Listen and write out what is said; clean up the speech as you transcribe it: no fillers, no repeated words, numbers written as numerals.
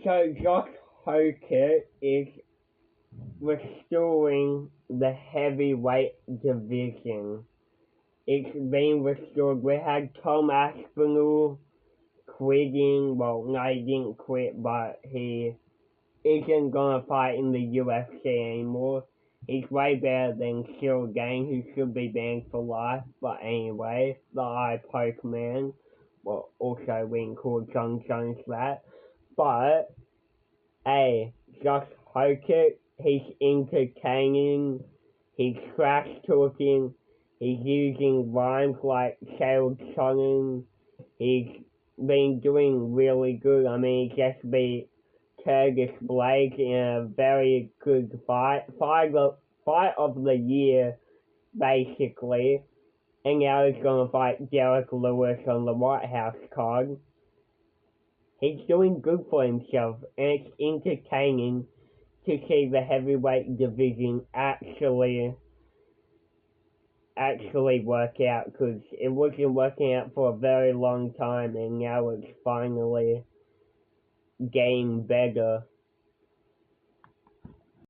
So Josh Hokit is restoring the heavyweight division. It's being restored. We had Tom Aspinall quitting. Well, no, he didn't quit, but he isn't gonna fight in the UFC anymore. He's way better than Cyril Gane, who should be banned for life. But anyway, the eye poke man. Well, also being called John Jones that. But hey, Josh Hokit, he's entertaining, he's trash talking, he's using rhymes like Cheryl Sonnen, he's been doing really good. I mean, he just beat Curtis Blake in a very good fight of the year, basically. And now he's gonna fight Derek Lewis on the White House card. He's doing good for himself, and it's entertaining to see the heavyweight division actually work out, because it wasn't working out for a very long time, and now it's finally getting better.